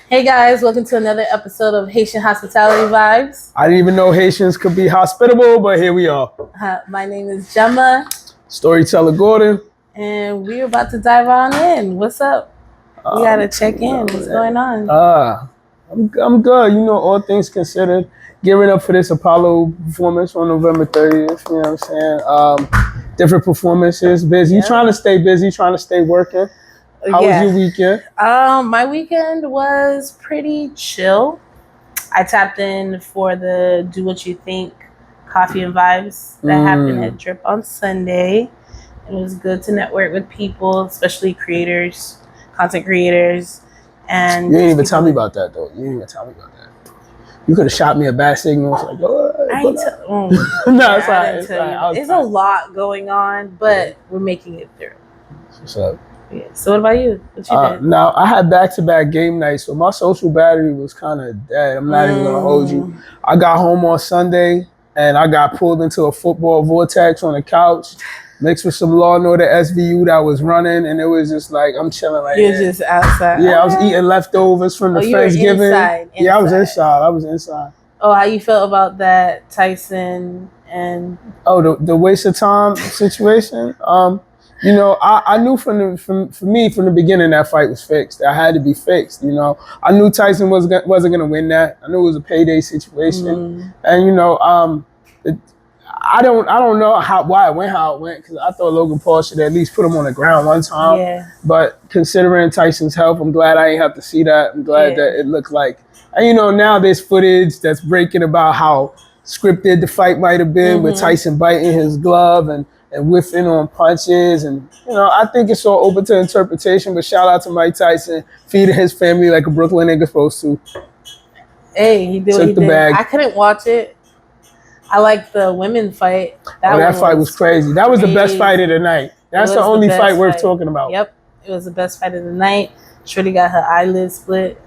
Hey guys, welcome to another episode of Haitian Hospitality Vibes. I didn't even know Haitians could be hospitable, but here we are. My name is Gemma. Storyteller Gordon. And we're about to dive on in. What's up? We gotta check in. What's going on? I'm good. You know, all things considered. Gearing up for this Apollo performance on November 30th. You know what I'm saying? Different performances. Busy. Yeah. Trying to stay busy. Trying to stay working. How was your weekend? My weekend was pretty chill. I tapped in for the Do What You Think Coffee and Vibes that happened at Drip on Sunday. It was good to network with people, especially creators, content creators. And you didn't even tell me about that, though. You didn't even tell me about that. You could have shot me a bad signal. It's like, no, it's fine. It's a lot going on, but we're making it through. What's up? Yeah. So what about you? What you did? Now, I had back-to-back game nights, so my social battery was kind of dead. I'm not even going to hold you. I got home on Sunday, and I got pulled into a football vortex on the couch, mixed with some Law and Order SVU that was running, and it was just like, I'm chilling like You're just outside. Yeah, I was eating leftovers from the Thanksgiving. Inside. Yeah, I was inside. Oh, how you felt about that Tyson and... Oh, the waste of time situation? You know, I knew from the beginning that fight was fixed. That had to be fixed. You know, I knew Tyson wasn't gonna win that. I knew it was a payday situation, and you know, I don't know why it went how it went, because I thought Logan Paul should at least put him on the ground one time. Yeah. But considering Tyson's health, I'm glad I ain't have to see that. I'm glad that it looked like, and you know, now there's footage that's breaking about how scripted the fight might have been, with Tyson biting his glove and whiffing on punches, and you know, I think it's all open to interpretation. But shout out to Mike Tyson, feeding his family like a Brooklyn nigga supposed to. Hey, he did what he did. I couldn't watch it. I like the women's fight. That fight was crazy. That was the best fight of the night. That's the only fight worth talking about. Yep, it was the best fight of the night. Shorty got her eyelid split.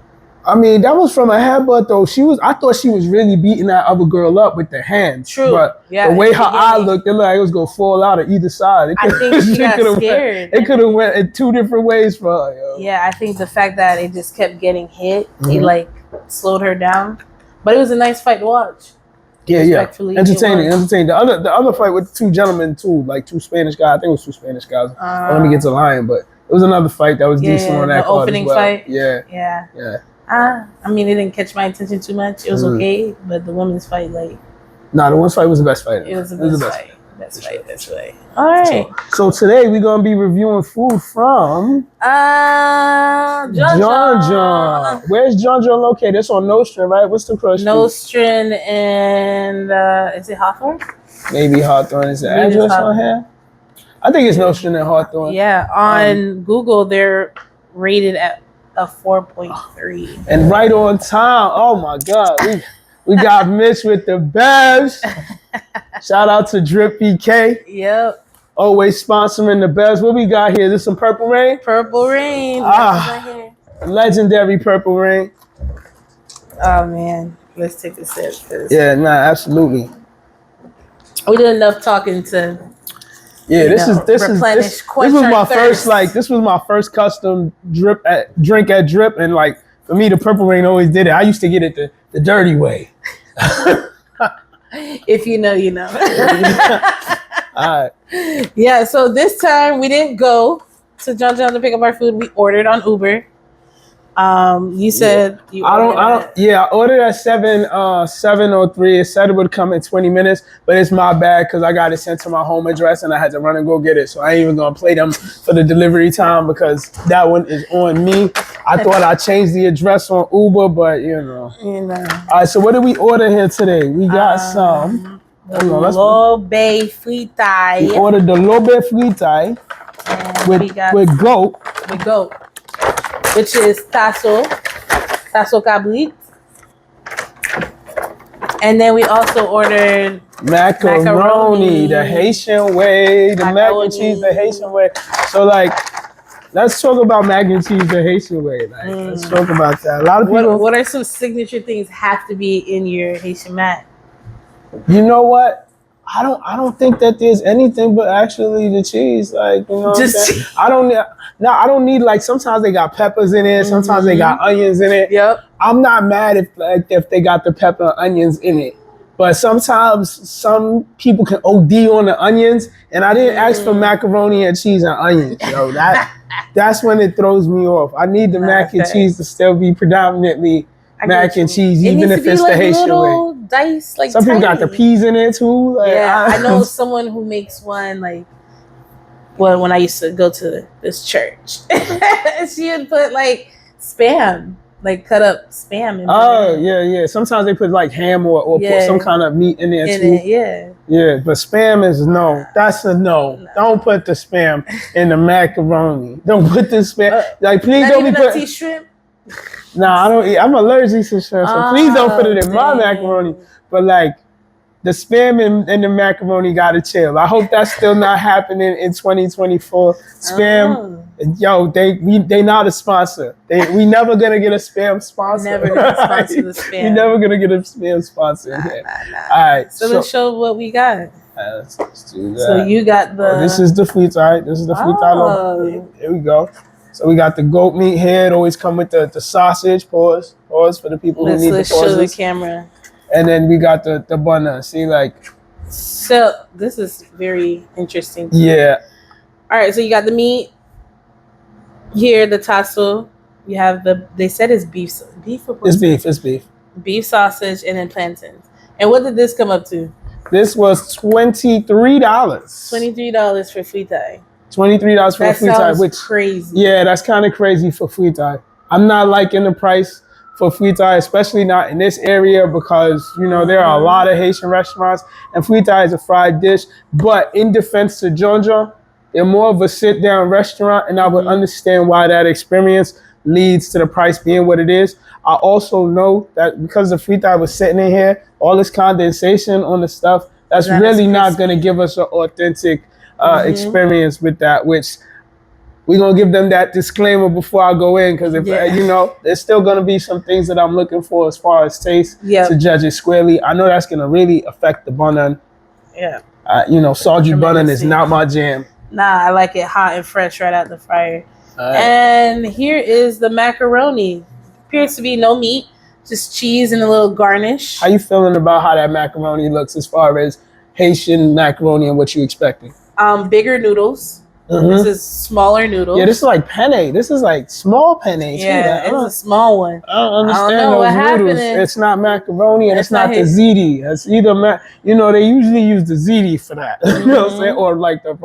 I mean, that was from a headbutt though. I thought she was really beating that other girl up with the hands. True. But the way her eye looked, it looked like it was gonna fall out of either side. I think she got scared. It could have went in two different ways for her. Yo. Yeah, I think the fact that it just kept getting hit, it like slowed her down. But it was a nice fight to watch. Yeah. Entertaining. The other fight with two gentlemen too, like two Spanish guys. I think it was two Spanish guys. Let me get to lying, but it was another fight that was decent on that card opening as well. Fight. Yeah. I mean, it didn't catch my attention too much. It was okay, but the women's fight, the women's fight was the best fight. It was the best fight. That's right. All right. So today we're gonna be reviewing food from DjonDjon. Where's DjonDjon located? It's on Nostrand, right? What's the cross street? Nostrand and is it Hawthorne? Maybe Hawthorne. Is the address on here? I think it's Nostrand and Hawthorne. Yeah, on Google they're rated at a 4.3. And right on time. Oh my God. We got Mitch with the bevs. Shout out to Drip BK. Yep. Always sponsoring the bevs. What we got here? This some Purple Rain? Purple Rain. Right here. Legendary Purple Rain. Oh man. Let's take a sip. Yeah, absolutely. We did enough talking to this was my first this was my first custom drink at Drip, and like for me the Purple Rain always did it. I used to get it the dirty way. If you know, you know. All right. Yeah, so this time we didn't go to DjonDjon to pick up our food. We ordered on Uber. You said you ordered I ordered at 7:03. It said it would come in 20 minutes, but it's my bad because I got it sent to my home address and I had to run and go get it. So I ain't even gonna play them for the delivery time because that one is on me. I thought I changed the address on Uber, but you know. All right, so what did we order here today? We got some Lobey Fritay. We ordered the Lobey Fritay with goat. With goat. Which is tasso cabrit. And then we also ordered macaroni, the Haitian way, the mac and cheese, the Haitian way. So like, let's talk about mac and cheese the Haitian way. Let's talk about that. A lot of people. What are some signature things have to be in your Haitian mac? You know what? I don't think that there's anything but actually the cheese. Like, you know what I'm saying? I don't need like, sometimes they got peppers in it, sometimes they got onions in it. Yep. I'm not mad if they got the pepper and onions in it. But sometimes some people can OD on the onions, and I didn't ask for macaroni and cheese and onions, yo. That's when it throws me off. I need the mac and cheese to still be predominantly mac and cheese, even if it's the Haitian way. Dice, like some people got the peas in it too. Like, I know someone who makes one like. Well, when I used to go to this church, she would put like Spam. Like cut up Spam. Yeah. Sometimes they put like ham or put some kind of meat in there too. Yeah, but Spam is no. That's a no. Don't put the Spam in the macaroni. Don't put the Spam. Like, please don't be putting shrimp. Nah, I don't eat. I'm allergic to shrimp, so please don't put it in my macaroni. But like, the Spam and the macaroni gotta chill. I hope that's still not happening in 2024. Spam, yo, they not a sponsor. We never gonna get a Spam sponsor. Never gonna sponsor the Spam. We never gonna get a Spam sponsor. Nah. All right, so let's show what we got. Let's do that. So you got the. This is the Fritay. This is the Fritay. Here we go. So we got the goat meat here. It always come with the sausage. Pause for the people who need the pauses. Let's show the camera. And then we got the bun. See, like. So this is very interesting. Yeah. All right, so you got the meat. Here, the tassel. You have they said it's beef. Beef or pork? It's beef. Beef sausage and then plantains. And what did this come up to? This was $23. $23 for Fritay. $23 for a Fritay, which crazy. Yeah, that's kind of crazy for Fritay. I'm not liking the price for Fritay, especially not in this area, because there are a lot of Haitian restaurants, and Fritay is a fried dish. But in defense to DjonDjon, they're more of a sit-down restaurant, and I would understand why that experience leads to the price being what it is. I also know that because the Fritay was sitting in here, all this condensation on the stuff, that's really not going to give us an authentic experience with that, which we're going to give them that disclaimer before I go in, because if there's still going to be some things that I'm looking for as far as taste to judge it squarely. I know that's going to really affect the bun. Yeah. Salty bun is not my jam. Nah, I like it hot and fresh right out the fryer. And here is the macaroni. Appears to be no meat, just cheese and a little garnish. How you feeling about how that macaroni looks as far as Haitian macaroni and what you expecting? Bigger noodles. This is smaller noodles. Yeah, this is like penne. This is like small penne. Yeah, it's a small one. I don't understand those noodles. It's not macaroni and it's not the ziti. It's either they usually use the ziti for that. You know what I'm saying? Or like or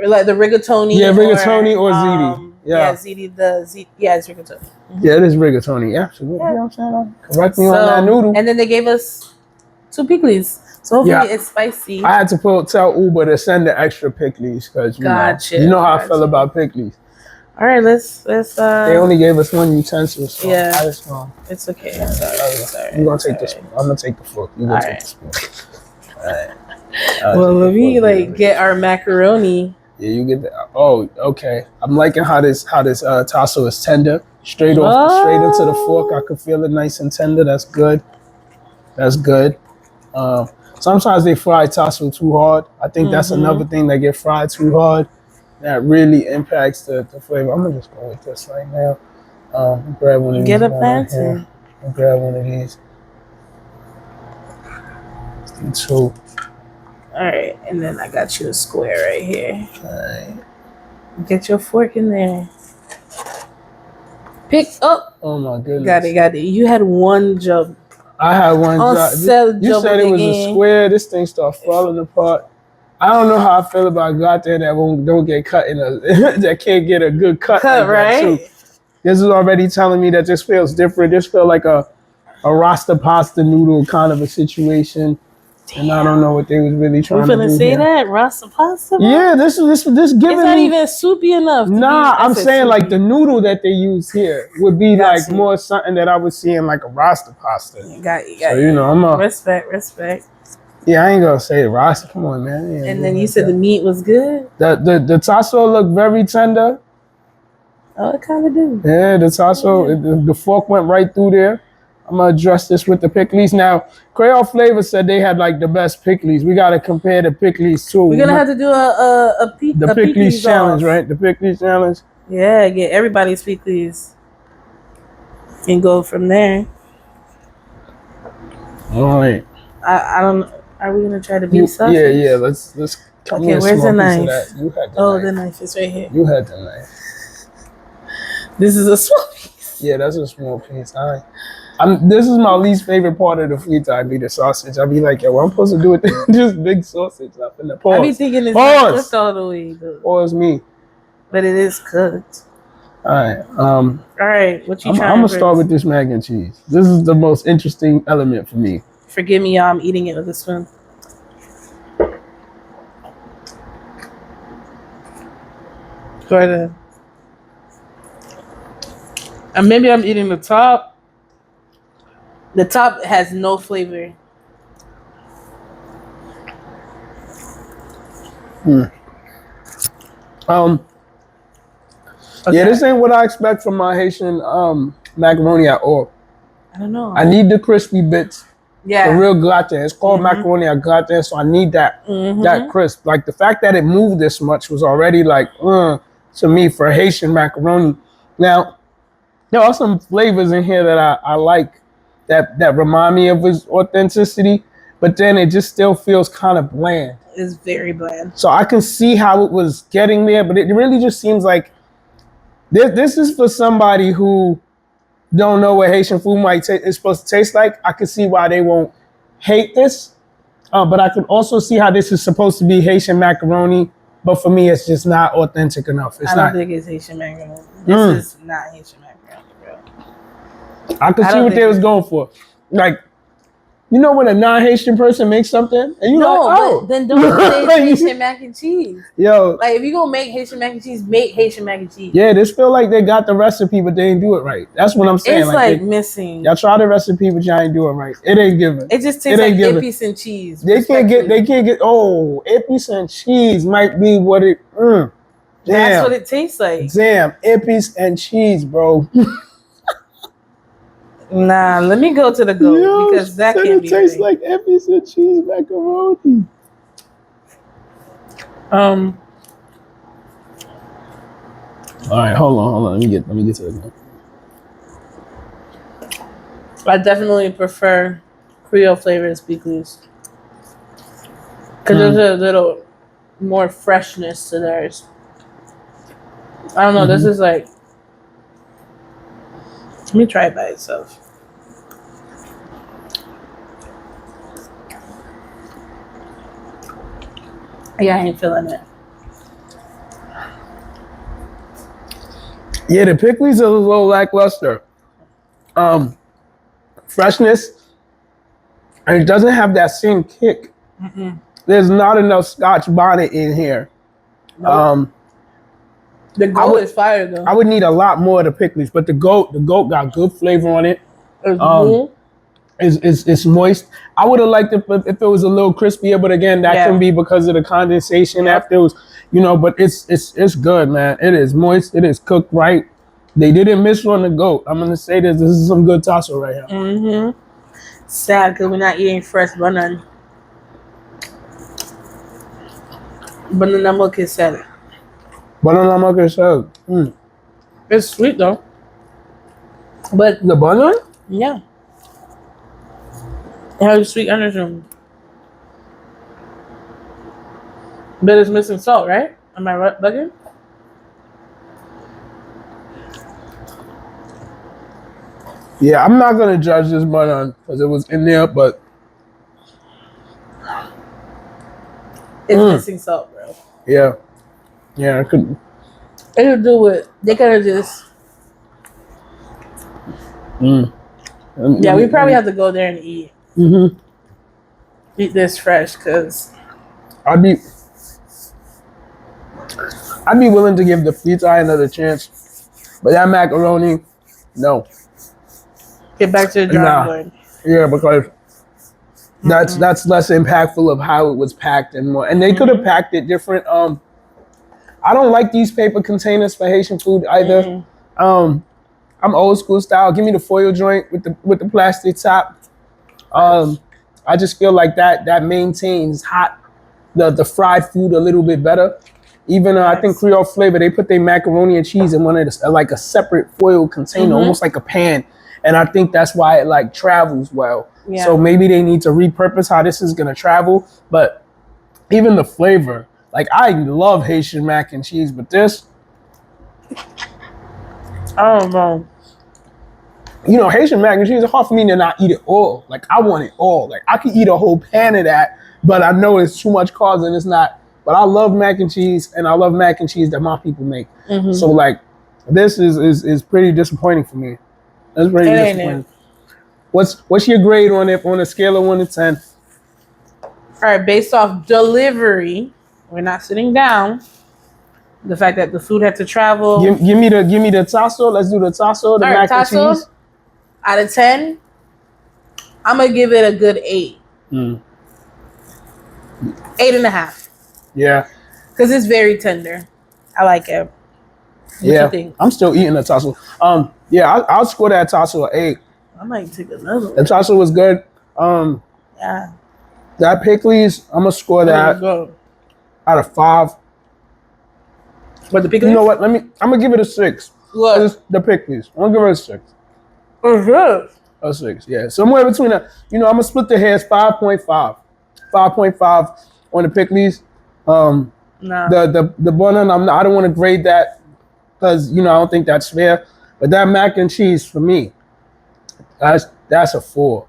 like the rigatoni. Yeah, rigatoni or ziti. Yeah, ziti. It's rigatoni. Yeah, it is rigatoni. Yeah, absolutely. You know what I'm saying? Correct me on that noodle. And then they gave us 2 pikliz. So hopefully it's spicy. I had to tell Uber to send the extra pikliz, because you know how I feel about pikliz. All right, let's. They only gave us 1 utensil. So it's okay. Sorry. You're gonna take this one. I'm gonna take the fork. You're gonna take the spoon. All right. Well, let me get our macaroni. Yeah, you get that. Oh, okay. I'm liking how this tassel is tender. Straight into the fork. I could feel it nice and tender. That's good. Sometimes they fry tassel too hard. I think that's another thing, that get fried too hard. That really impacts the flavor. I'm gonna just go with this right now. Grab one of these. Get a plantain. Grab one of these. Let's do 2. All right, and then I got you a square right here. All right. Get your fork in there. Pick up. Oh my goodness. Got it. You had one job. I had one job. You said it was a square. This thing started falling apart. I don't know how I feel about Gratin that don't get cut that can't get a good cut like right? That too. This is already telling me that this feels different. This feels like a Rasta pasta noodle kind of a situation. Damn. And I don't know what they was really trying to do. You finna say that? Rasta pasta? Yeah, this giving it's not even soupy enough. Nah, I'm saying like the noodle that they use here would be more something that I would see in like a Rasta pasta. You got so, I'm a... Respect. Yeah, I ain't gonna say Rasta. Come on, man. And then you said the meat was good? The tassel looked very tender. Oh, it kind of do. Yeah, the tassel, the fork went right through there. I'm gonna address this with the pikliz. Now, Creole Flavor said they had like the best pikliz. We gotta compare the pikliz too. We're gonna have to do the pikliz challenge, right? The pikliz challenge. Yeah, get everybody's pikliz and go from there. All right. I don't. Are we gonna try to beat sausage? Yeah. Let's. Okay, where's the knife? You had the knife. The knife is right here. You had the knife. This is a small piece. Yeah, that's a small piece. This is my least favorite part of the fritai, be the sausage. I'd be like, yo, what I'm supposed to do with this just big sausage? Pause. I be thinking it's not cooked all the way, though. Pause me. But it is cooked. All right. All right. What you trying? I'm gonna start with this mac and cheese. This is the most interesting element for me. Forgive me, y'all. I'm eating it with a spoon. Go ahead. And maybe I'm eating the top. The top has no flavor. Okay. Yeah, this ain't what I expect from my Haitian macaroni at all. I don't know. I need the crispy bits. Yeah. The real gratin. It's called macaroni at gratin, so I need that that crisp. Like the fact that it moved this much was already like to me for Haitian macaroni. Now, there are some flavors in here that I like that remind me of its authenticity, but then it just still feels kind of bland. It's very bland. So I can see how it was getting there, but it really just seems like this is for somebody who don't know what Haitian food is supposed to taste like. I can see why they won't hate this, but I can also see how this is supposed to be Haitian macaroni, but for me, it's just not authentic enough. I don't think it's Haitian macaroni. This is not Haitian macaroni, bro. I could see what they was going for. Like, you know when a non-Haitian person makes something, and you like, oh. But then don't say it's Haitian mac and cheese. Yo. Like, if you gonna make Haitian mac and cheese, make Haitian mac and cheese. Yeah, this feel like they got the recipe, but they ain't do it right. That's what I'm saying. It's like missing. Y'all try the recipe, but y'all ain't doing it right. It ain't giving. It just tastes like ippies and cheese. They can't get, ippies and cheese might be what it, damn. That's what it tastes like. Damn, ippies and cheese, bro. Nah, let me go to the goat because that can't be. It tastes like ippies and cheese macaroni. All right, hold on. Let me get to the goat. I definitely prefer Creole flavors pikliz because there's a little more freshness to theirs. I don't know. This is like. Let me try it by itself. Yeah, I ain't feeling it. Yeah, the pikliz are a little lackluster. Freshness, and it doesn't have that same kick. There's not enough Scotch bonnet in here. Nope. The goat is fire though. I would need a lot more of the pikliz, but the goat got good flavor on it. It's moist. I would have liked it if it was a little crispier, but again, that can be because of the condensation after it was, but it's good, man. It is moist. It is cooked right. They didn't miss on the goat. I'm gonna say this. This is some good tasso right here. Sad because we're not eating fresh banana. Banana milk is sad. Banana milk is sad. It's sweet though. But the banana? Yeah. It has sweet undertone. But it's missing salt, right? Am I right, bugging? Yeah, I'm not gonna judge this banana because it was in there, but it's missing salt, bro. Yeah, I could. It could do with they could have just. Yeah, we probably have to go there and eat. Eat this fresh, cause I'd be willing to give the fritai another chance, but that macaroni, no. Get back to the drawing board. Yeah, because that's less impactful of how it was packed and more. And they could have packed it different. I don't like these paper containers for Haitian food either. I'm old school style. Give me the foil joint with the plastic top. I just feel like that maintains the fried food a little bit better. Even I think Creole Flavor, they put their macaroni and cheese in one of the, like a separate foil container, almost like a pan. And I think that's why it like travels well. Yeah. So maybe they need to repurpose how this is gonna travel. But even the flavor, like I love Haitian mac and cheese, but this, I don't know. You know, Haitian mac and cheese, it's hard for me to not eat it all. Like I want it all. Like I could eat a whole pan of that, but I know it's too much carbs and it's not. But I love mac and cheese, and I love mac and cheese that my people make. So like, this is pretty disappointing for me. That's pretty disappointing. What's your grade on it on a scale of 1 to 10? All right, based off delivery, we're not sitting down. The fact that the food had to travel. Give me the tasso. Let's do the tasso. The mac and cheese. Out of 10, I'm gonna give it a good 8. 8.5. Yeah. Because it's very tender. I like it. What you think? I'm still eating the tasso. Yeah, I'll score that tasso an 8. I might take another one. The tasso was good. Yeah. That pikliz, I'm gonna score that out of 5. But the pikliz? You know what? I'm gonna give it a 6. What? The pikliz. I'm gonna give it a 6. A 6, yeah. Somewhere between that. You know, I'm gonna split the hairs 5.5. 5.5 on the pikliz. The bun, I don't want to grade that because you know I don't think that's fair. But that mac and cheese for me, that's a 4.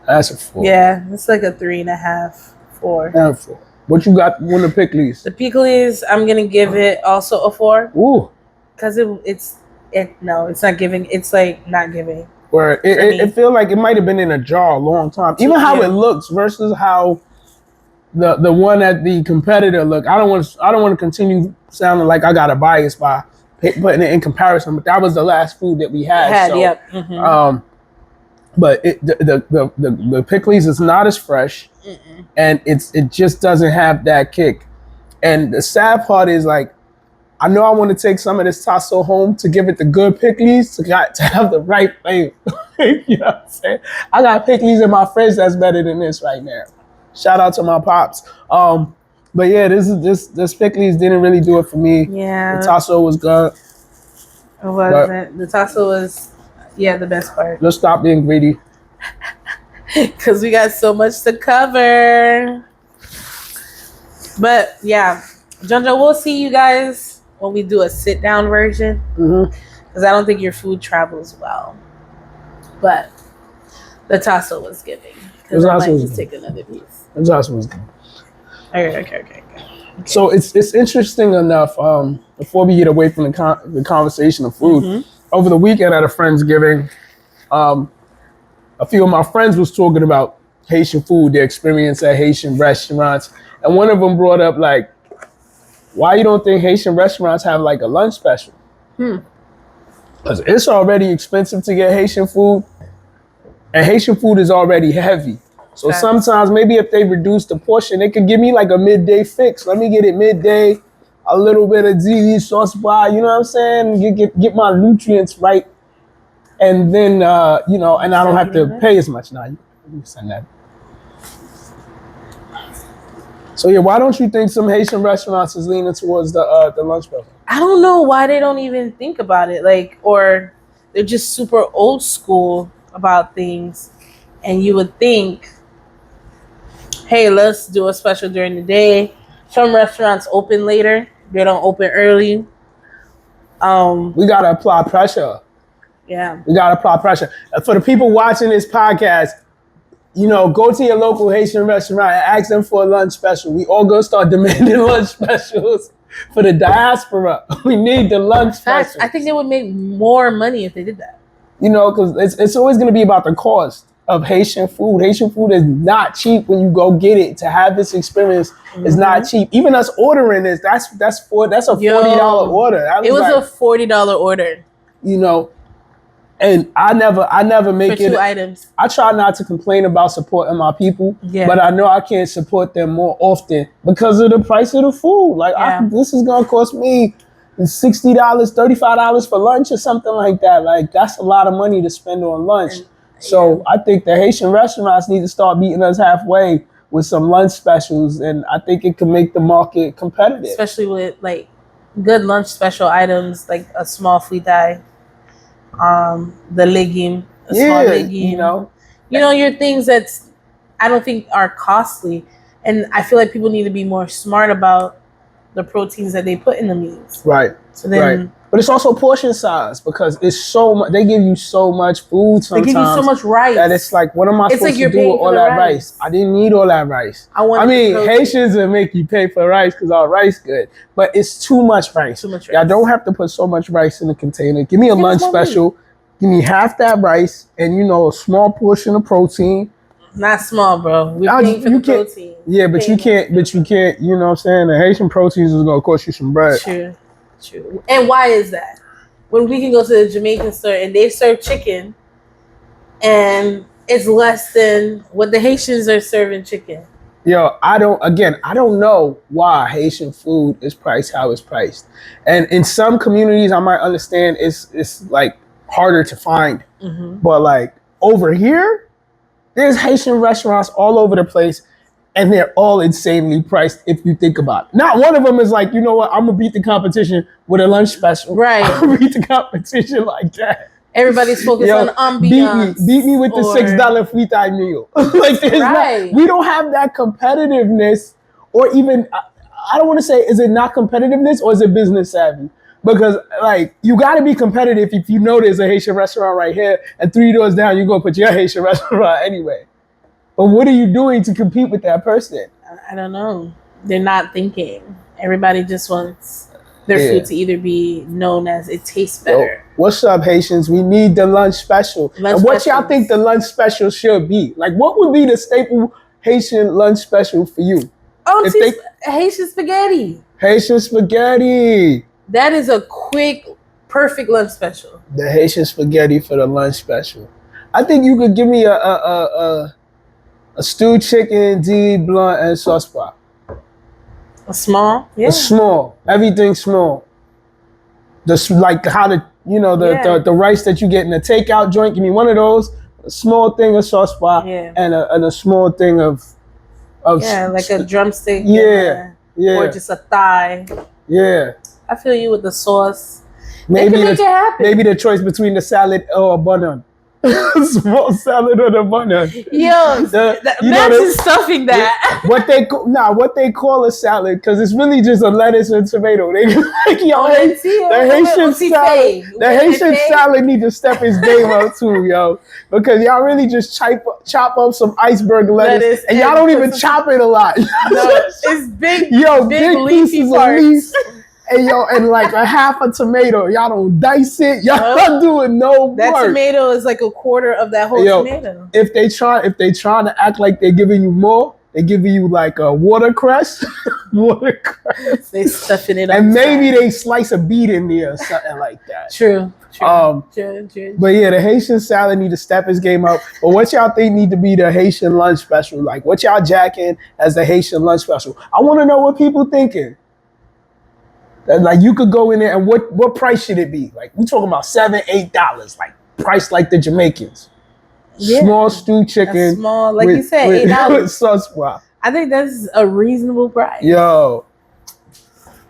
That's a 4. Yeah, it's like a 3.5, 4. And a 4. What you got on the pikliz? The pikliz, I'm gonna give it also a 4. Ooh. Because it's not giving. It's like not giving. Where it feel like it might have been in a jar a long time. Even how it looks versus how the one at the competitor look. I don't want to continue sounding like I got a bias by putting it in comparison. But that was the last food that we had. But the pikliz is not as fresh, and it just doesn't have that kick. And the sad part is like, I know I want to take some of this tasso home to give it the good pikliz to have the right flavor. You know what I'm saying? I got pikliz in my fridge that's better than this right now. Shout out to my pops. But yeah, this pikliz didn't really do it for me. Yeah. The tasso was good. It wasn't. The tasso was, the best part. Let's stop being greedy. Because we got so much to cover. But yeah, JjonDjon, we'll see you guys when we do a sit-down version. Because I don't think your food travels well. But the tasso was giving. Because I might just take another piece. The tasso was good. Okay. So it's interesting enough, before we get away from the conversation of food, over the weekend at a Friendsgiving, a few of my friends was talking about Haitian food, their experience at Haitian restaurants. And one of them brought up like, why you don't think Haitian restaurants have like a lunch special? Because it's already expensive to get Haitian food, and Haitian food is already heavy. So sometimes maybe if they reduce the portion, they could give me like a midday fix. Let me get it midday, a little bit of ziti sauce bar, you know what I'm saying? Get my nutrients right. And then, and I don't have to pay as much. Now, you send that. So yeah, why don't you think some Haitian restaurants is leaning towards the lunch buffet? I don't know why they don't even think about it, or they're just super old school about things. And you would think, hey, let's do a special during the day. Some restaurants open later; they don't open early. We gotta apply pressure. Yeah, we gotta apply pressure for the people watching this podcast. Go to your local Haitian restaurant and ask them for a lunch special. We all gonna start demanding lunch specials for the diaspora. We need the lunch special. I think they would make more money if they did that. Because it's always gonna be about the cost of Haitian food. Haitian food is not cheap when you go get it. To have this experience is not cheap. Even us ordering this, that's a $40 order. It was a $40 order. And I never make for 2 items. I try not to complain about supporting my people, but I know I can't support them more often because of the price of the food. Like this is gonna cost me, $60, $35 for lunch or something like that. Like, that's a lot of money to spend on lunch. So I think the Haitian restaurants need to start meeting us halfway with some lunch specials, and I think it can make the market competitive. Especially with like good lunch special items like a small fritay, the legume, small legume. Your things that's I don't think are costly, and I feel like people need to be more smart about the proteins that they put in the meals. Right. So then, but it's also portion size because it's so much. They give you so much food sometimes. They give you so much rice that it's like, what am I supposed to do with all that rice? I didn't need all that rice. I mean, Haitians will make you pay for rice because our rice good, but it's too much rice. Y'all don't have to put so much rice in the container. Give me a lunch special. Give me half that rice and a small portion of protein. Not small, bro. We're paying for the protein. Yeah, but you can't, you know what I'm saying? The Haitian proteins is going to cost you some bread. True. And why is that? When we can go to the Jamaican store and they serve chicken and it's less than what the Haitians are serving chicken. Yo, I don't know why Haitian food is priced how it's priced. And in some communities, I might understand it's like harder to find. Mm-hmm. But like over here, there's Haitian restaurants all over the place, and they're all insanely priced if you think about it. Not one of them is like, you know what, I'm going to beat the competition with a lunch special. Right. I'm going to beat the competition like that. Everybody's focused on ambiance. Beat me with the $6 fritay meal. Like, we don't have that competitiveness, or even, I don't want to say, is it not competitiveness or is it business savvy? Because, like, you got to be competitive if you know there's a Haitian restaurant right here, and 3 doors down, you're going to put your Haitian restaurant anyway. But what are you doing to compete with that person? I don't know. They're not thinking. Everybody just wants their food to either be known as it tastes better. Yo, what's up, Haitians? We need the lunch special. And what y'all think the lunch special should be? Like, what would be the staple Haitian lunch special for you? Haitian spaghetti. Haitian spaghetti. That is a quick, perfect lunch special. The Haitian spaghetti for the lunch special. I think you could give me a stewed chicken, D, blunt, and sauce bar. A small? Yeah. A small. Everything small. Just like how the rice that you get in a takeout joint. Give me one of those. A small thing of sauce bar. Yeah. And a small thing of like a drumstick. Yeah. Or just a thigh. Yeah. I feel you with the sauce. Maybe they can make it happen. Maybe the choice between the salad or a bun. Small salad or the bun. Yo, imagine stuffing that. What they call a salad, because it's really just a lettuce and tomato. The Haitian salad need to step its game up too, yo. Because y'all really just chop up some iceberg lettuce and y'all don't even chop it a lot. No, it's big leafy parts. And like a half a tomato. Y'all don't dice it. Y'all not doing no work. That tomato is like a quarter of that whole tomato. If they trying to act like they're giving you more, they're giving you like a watercress. They stuffing it up. And maybe they slice a beet in there or something like that. True. But yeah, the Haitian salad need to step his game up. But what y'all think need to be the Haitian lunch special? Like, what y'all jacking as the Haitian lunch special? I want to know what people thinking. Like, you could go in there and what price should it be? Like, we talking about $7, $8, like price like the Jamaicans. Yeah. Small stewed chicken. Small, like you said, $8. With sauce bar. I think that's a reasonable price. Yo.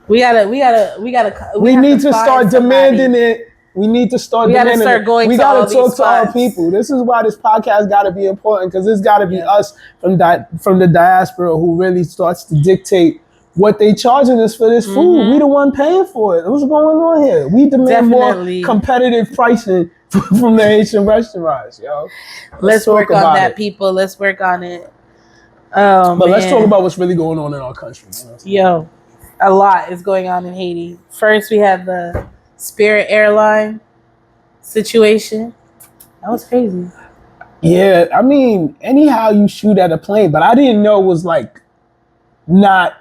We need to start demanding it. We need to start demanding it. We gotta talk to our people. This is why this podcast gotta be important, because it's gotta be us from the diaspora who really starts to dictate what they charging us for this food. Mm-hmm. We the one paying for it. What's going on here? We demand more competitive pricing from the Haitian restaurants, yo. Let's work on that, people. Let's work on it. Let's talk about what's really going on in our country. Yo, a lot is going on in Haiti. First, we had the Spirit airline situation. That was crazy. Yeah, I mean, anyhow you shoot at a plane, but I didn't know it was like not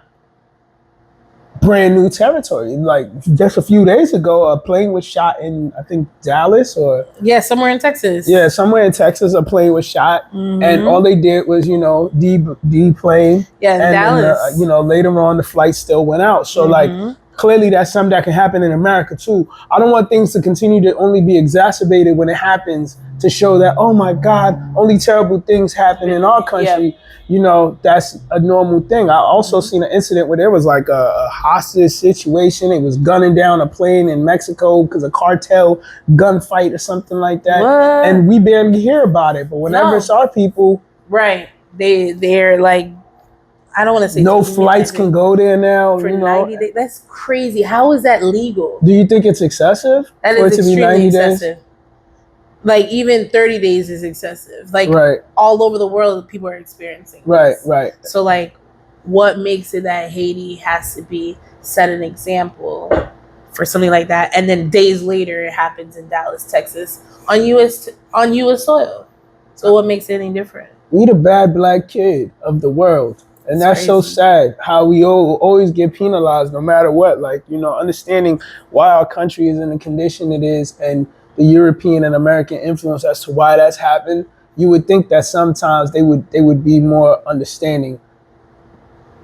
brand new territory. Like just a few days ago, a plane was shot in, I think, Dallas or somewhere in Texas. Yeah, somewhere in Texas, a plane was shot, and all they did was deplane. Yeah, in Dallas. Then, later on, the flight still went out. So like, clearly that's something that can happen in America too. I don't want things to continue to only be exacerbated when it happens to show that, oh my God, only terrible things happen in our country. Yeah. You know, that's a normal thing. I also seen an incident where there was like a hostage situation. It was gunning down a plane in Mexico because a cartel gunfight or something like that. What? And we barely hear about it. But whenever it's our people, right, they're like, I don't want to say no flights can go there now for 90 days. That's crazy. How is that legal? Do you think it's excessive? That is extremely excessive. Like even 30 days is excessive. Like all over the world, people are experiencing this. Right. So like, what makes it that Haiti has to set an example for something like that, and then days later it happens in Dallas, Texas, on U.S. soil? So what makes it any different? We the bad black kid of the world. And that's so sad how we always get penalized no matter what. Like, you know, understanding why our country is in the condition it is and the European and American influence as to why that's happened, you would think that sometimes they would be more understanding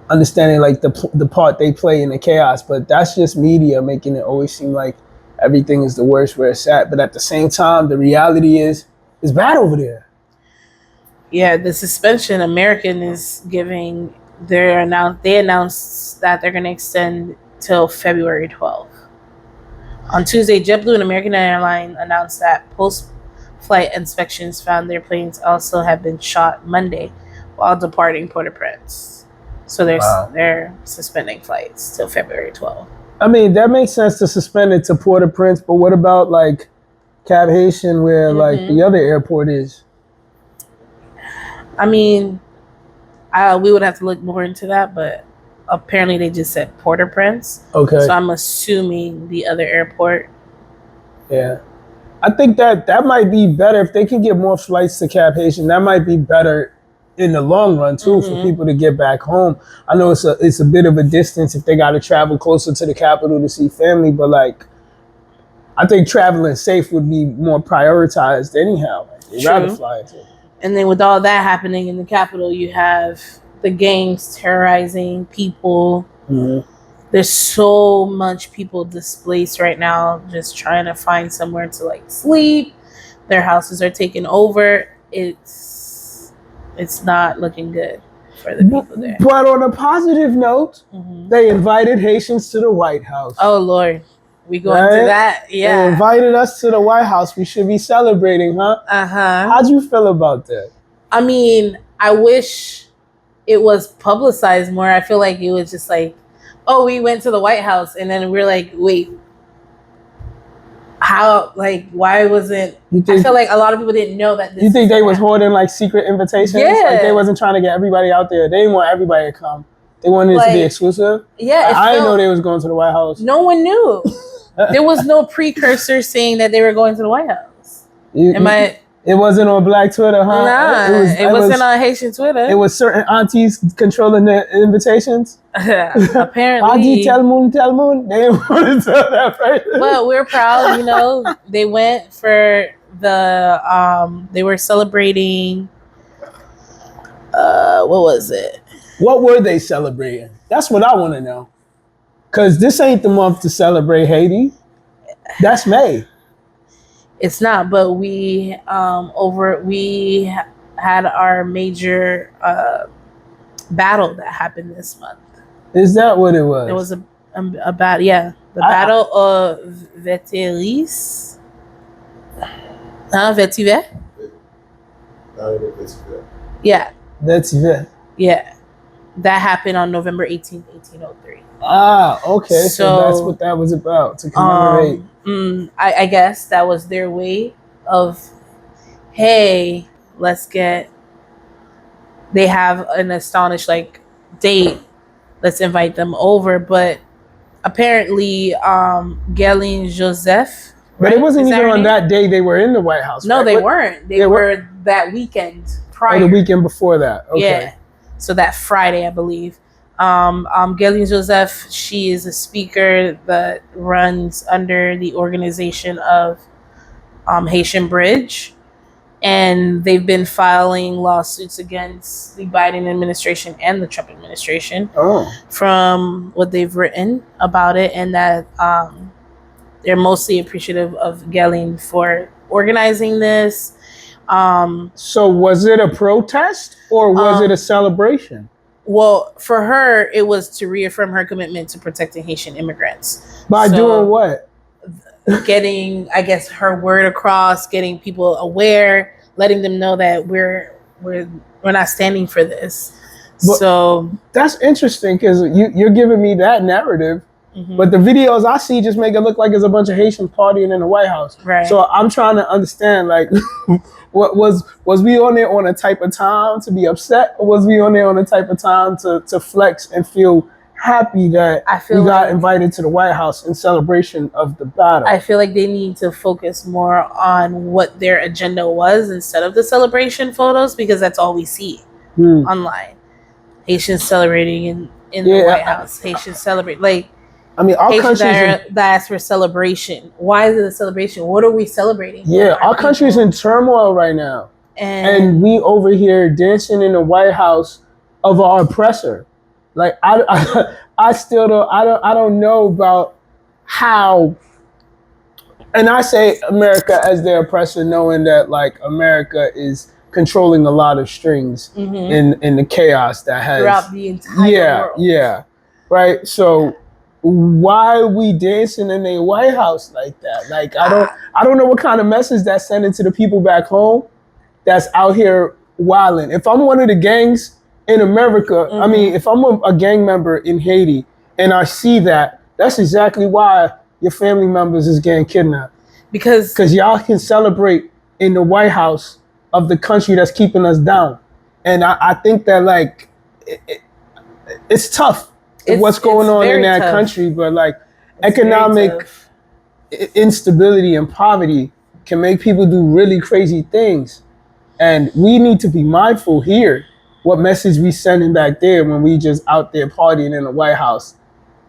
like the part they play in the chaos. But that's just media making it always seem like everything is the worst where it's at. But at the same time, the reality is it's bad over there. Yeah, the suspension American is giving, they announced that they're going to extend till February 12th. On Tuesday, JetBlue and American Airlines announced that post-flight inspections found their planes also have been shot Monday while departing Port-au-Prince. So they're suspending flights till February 12th. I mean, that makes sense to suspend it to Port-au-Prince, but what about like Cap Haitian where like the other airport is? I mean, we would have to look more into that, but apparently they just said Port-au-Prince. Okay. So I'm assuming the other airport. Yeah. I think that might be better if they can get more flights to Cap Haitian. That might be better in the long run too for people to get back home. I know it's a bit of a distance if they got to travel closer to the capital to see family, but like I think traveling safe would be more prioritized anyhow. They'd rather fly into it. And then with all that happening in the capital, you have the gangs terrorizing people. Mm-hmm. There's so much people displaced right now, just trying to find somewhere to like sleep. Their houses are taken over. It's not looking good for the people there. But on a positive note, they invited Haitians to the White House. Oh Lord. We go into that, yeah. They invited us to the White House. We should be celebrating, huh? How'd you feel about that? I mean, I wish it was publicized more. I feel like it was just like, oh, we went to the White House, and then we're like, wait, how? Like, why wasn't? I feel like a lot of people didn't know that. You think they was holding like secret invitations? Yeah, like they wasn't trying to get everybody out there. They didn't want everybody to come. They wanted it to be exclusive. Yeah, I didn't know they was going to the White House. No one knew. There was no precursor saying that they were going to the White House. It wasn't on Black Twitter, huh? Nah, it wasn't on Haitian Twitter. It was certain aunties controlling the invitations. Apparently. Auntie, tell moon. They didn't want to tell that person. But we're proud, you know. They went for they were celebrating, what was it? What were they celebrating? That's what I want to know. Because this ain't the month to celebrate Haiti. That's May. It's not, but we had our major battle that happened this month. Is that what it was? It was a battle, yeah. The Battle of Veteris. Vetiver? Yeah. Vetiver. Yeah. That happened on November 18th, 1803. Ah, okay. So that's what that was about, to commemorate. I guess that was their way of, hey, they have an astonished like date. Let's invite them over. But apparently, Galine Joseph. But it wasn't even on that day they were in the White House. No, they weren't. They were that weekend prior. Oh, the weekend before that. Okay. Yeah. So that Friday, I believe. Galine Joseph, she is a speaker that runs under the organization of Haitian Bridge. And they've been filing lawsuits against the Biden administration and the Trump administration from what they've written about it, and that they're mostly appreciative of Gelling for organizing this. So was it a protest or was it a celebration? Well, for her, it was to reaffirm her commitment to protecting Haitian immigrants. By doing what? Getting, I guess, her word across, getting people aware, letting them know that we're not standing for this. But so that's interesting because you're giving me that narrative, but the videos I see just make it look like it's a bunch of Haitians partying in the White House. Right. So I'm trying to understand, like, what was we on there on a type of time to be upset, or was we on there on a type of time to flex and feel happy that we got invited to the White House in celebration of the battle? I feel like they need to focus more on what their agenda was instead of the celebration photos, because that's all we see online. Haitians celebrating in the White House. Haitians celebrate, like, I mean, our Haitians country's that ask for celebration. Why is it a celebration? What are we celebrating? Yeah, our country's in turmoil right now, and we over here dancing in the White House of our oppressor. Like, I still don't know about how, and I say America as their oppressor, knowing that, like, America is controlling a lot of strings in the chaos that has throughout the entire world. Yeah, right. So why are we dancing in a White House like that? Like, I don't know what kind of message that's sending to the people back home that's out here wilding. If I'm one of the gangs in America, I mean, if I'm a gang member in Haiti and I see that, that's exactly why your family members is getting kidnapped. Because y'all can celebrate in the White House of the country that's keeping us down. And I think that, like, it's tough what's going on in that country, but, like, economic instability and poverty can make people do really crazy things. And we need to be mindful here what message we sending back there when we just out there partying in the White House.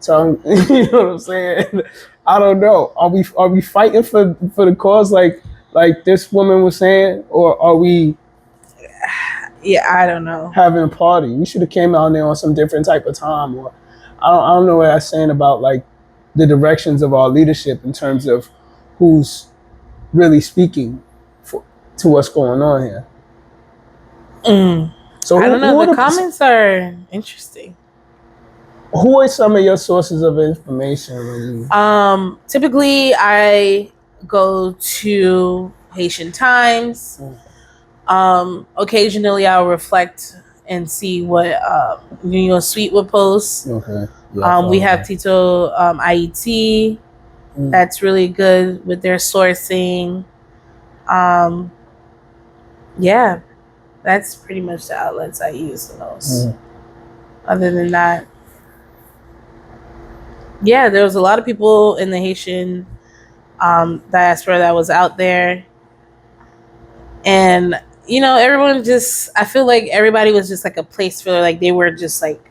So, you know what I'm saying? I don't know. Are we fighting for the cause like this woman was saying, or are we? Yeah, I don't know. Having a party. We should have came out there on some different type of time, or I don't know what I'm saying about, like, the directions of our leadership in terms of who's really speaking to what's going on here. So I don't know. The comments are interesting. Who are some of your sources of information? Typically, I go to Haitian Times. Occasionally, I'll reflect and see what Sweet would post. Okay. Yeah, we have Tito IET. That's really good with their sourcing. Yeah, that's pretty much the outlets I use the most. Other than that, yeah, there was a lot of people in the Haitian diaspora that was out there. And, everyone I feel like everybody was just like a place for, like, they were just like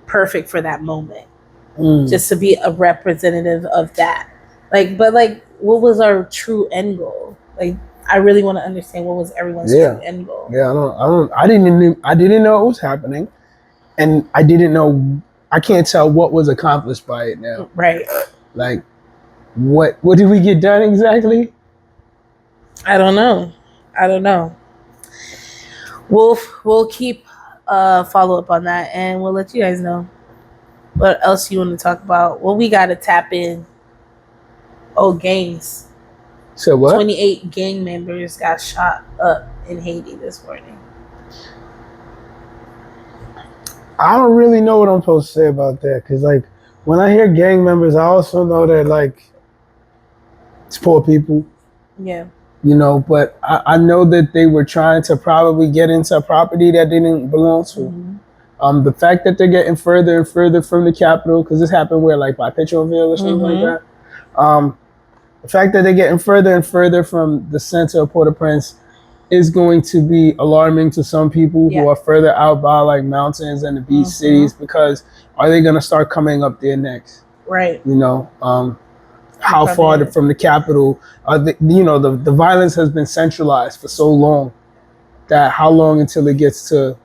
perfect for that moment. Just to be a representative of that. Like, but, like, what was our true end goal? Like, I really want to understand what was everyone's true end goal. Yeah, I didn't know it was happening, and I can't tell what was accomplished by it now. Right. Like, what did we get done exactly? I don't know. We'll keep follow up on that, and we'll let you guys know what else you want to talk about. Well, we got to tap in. Oh, gangs. So what? 28 gang members got shot up in Haiti this morning. I don't really know what I'm supposed to say about that, because, like, when I hear gang members, I also know that, like, it's poor people. Yeah. But I know that they were trying to probably get into a property that they didn't belong to. The fact that they're getting further and further from the capital, because this happened where, like, by Petroville or something like that. The fact that they're getting further and further from the center of Port-au-Prince is going to be alarming to some people who are further out by, like, mountains and the beach cities, because are they going to start coming up there next? Right. how far from the capital, the violence has been centralized for so long that how long until it gets to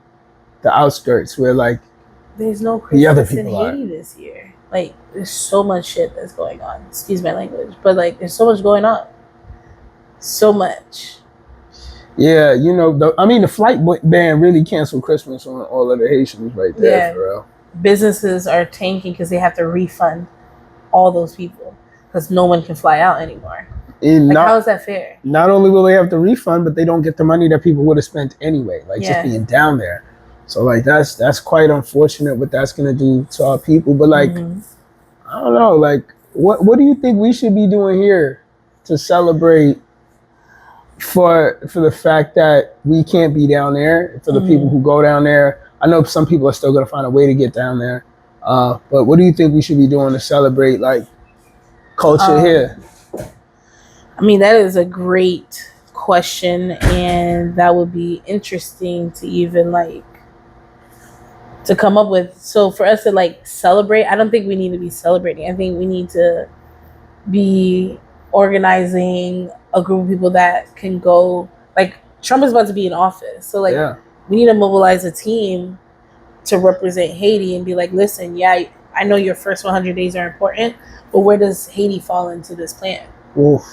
the outskirts where like there's no the other Christmas in people Haiti this year. Like there's so much shit that's going on. Excuse my language, but like there's so much going on. So much. Yeah, the flight ban really canceled Christmas on all of the Haitians right there, for real. Businesses are tanking because they have to refund all those people because no one can fly out anymore. How is that fair? Not only will they have to refund, but they don't get the money that people would have spent anyway, just being down there. So like that's quite unfortunate what that's gonna do to our people. But like, I don't know, like what do you think we should be doing here to celebrate for the fact that we can't be down there, for the people who go down there? I know some people are still gonna find a way to get down there. But what do you think we should be doing to celebrate like culture here? I mean, that is a great question, and that would be interesting to even like to come up with. So for us to like celebrate, I don't think we need to be celebrating. I think we need to be organizing a group of people that can go. Like Trump is about to be in office, so like we need to mobilize a team to represent Haiti and be like, listen, I know your first 100 days are important, but where does Haiti fall into this plan? Oof.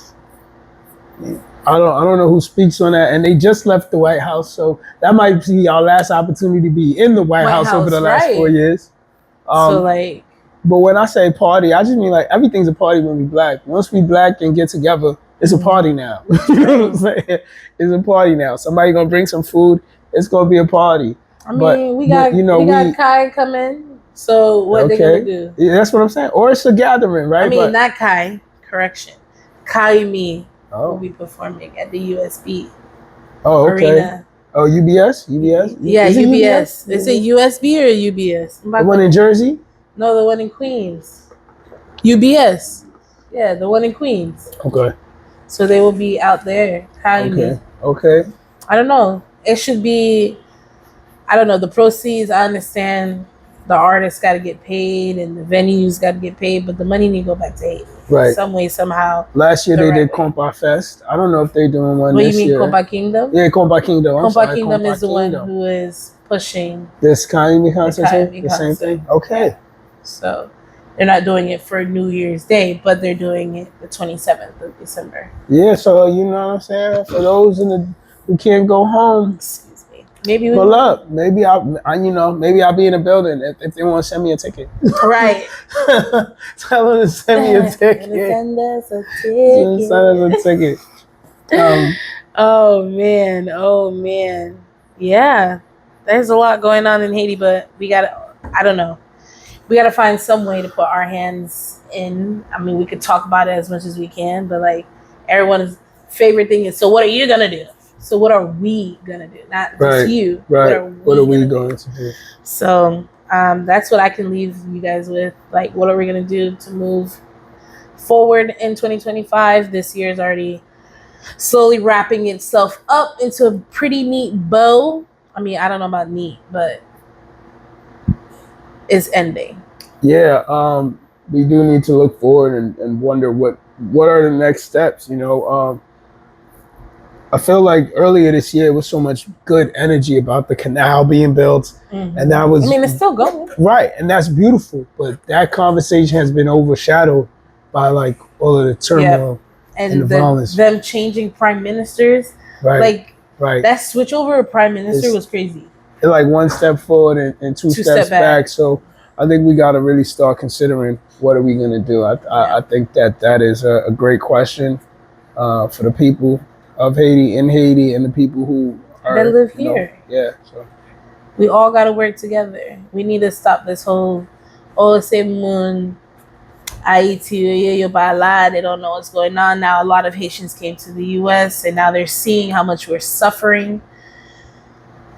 I don't know who speaks on that, and they just left the White House, so that might be our last opportunity to be in the White House over the last 4 years. So like, but when I say party, I just mean like everything's a party when we black. Once we black and get together, it's a party now. You know what I'm saying? It's a party now. Somebody gonna bring some food. It's gonna be a party. I mean, we got Kai coming. So what they gonna do? Yeah, that's what I'm saying. Or it's a gathering, right? I mean, not Kai. Correction. Kai and me will be performing at the USB arena. Oh, UBS? UBS? Yeah, UBS. Is it USB or UBS? The one in Jersey? No, the one in Queens. UBS. Yeah, the one in Queens. Okay. So they will be out there. Kai and me. Okay. I don't know. It should be, I don't know, the proceeds, I understand the artists got to get paid and the venues got to get paid, but the money need to go back to Haiti. Right. Some way, somehow. Last year they did Compa Fest. I don't know if they're doing one this year. What you mean, Compa Kingdom? Yeah, Compa Kingdom. Compa Kingdom is the one who is pushing this Kaimi concert. The same thing? Okay. Yeah. So they're not doing it for New Year's Day, but they're doing it the 27th of December. Yeah, so you know what I'm saying? For those who can't go home, maybe we pull up. Maybe maybe I'll be in the building if they want to send me a ticket. Right. Tell them to send me a ticket. Send us a ticket. Send us a ticket. Oh man. Yeah. There's a lot going on in Haiti, but we gotta find some way to put our hands in. I mean, we could talk about it as much as we can, but like everyone's favorite thing is, so what are you gonna do? So what are we gonna do? Not just you. Right. What are we going to do? So that's what I can leave you guys with. Like, what are we gonna do to move forward in 2025? This year is already slowly wrapping itself up into a pretty neat bow. I mean, I don't know about neat, but it's ending. Yeah. We do need to look forward and wonder what are the next steps. I feel like earlier this year was so much good energy about the canal being built. Mm-hmm. And that was... I mean, it's still going. Right. And that's beautiful. But that conversation has been overshadowed by like all of the turmoil and the violence. Them changing prime ministers. Right. That switch over a prime minister was crazy. It's like one step forward and two steps back. So I think we got to really start considering what are we going to do. I think that is a great question for the people of Haiti, in Haiti, and the people who that live here. So we all got to work together. We need to stop this whole Haiti, they don't know what's going on. Now a lot of Haitians came to the US and now they're seeing how much we're suffering.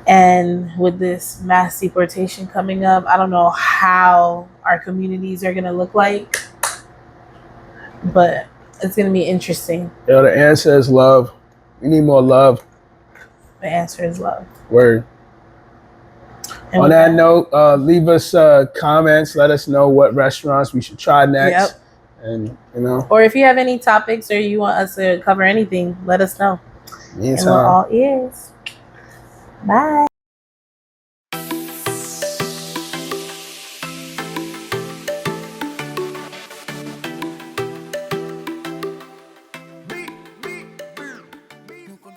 And with this mass deportation coming up, I don't know how our communities are going to look like, but it's going to be interesting. Yeah, the answer is love. We need more love. The answer is love. Word. And on that note, leave us comments. Let us know what restaurants we should try next. And, you know. Or if you have any topics or you want us to cover anything, let us know. Anytime. And we're all ears. Bye.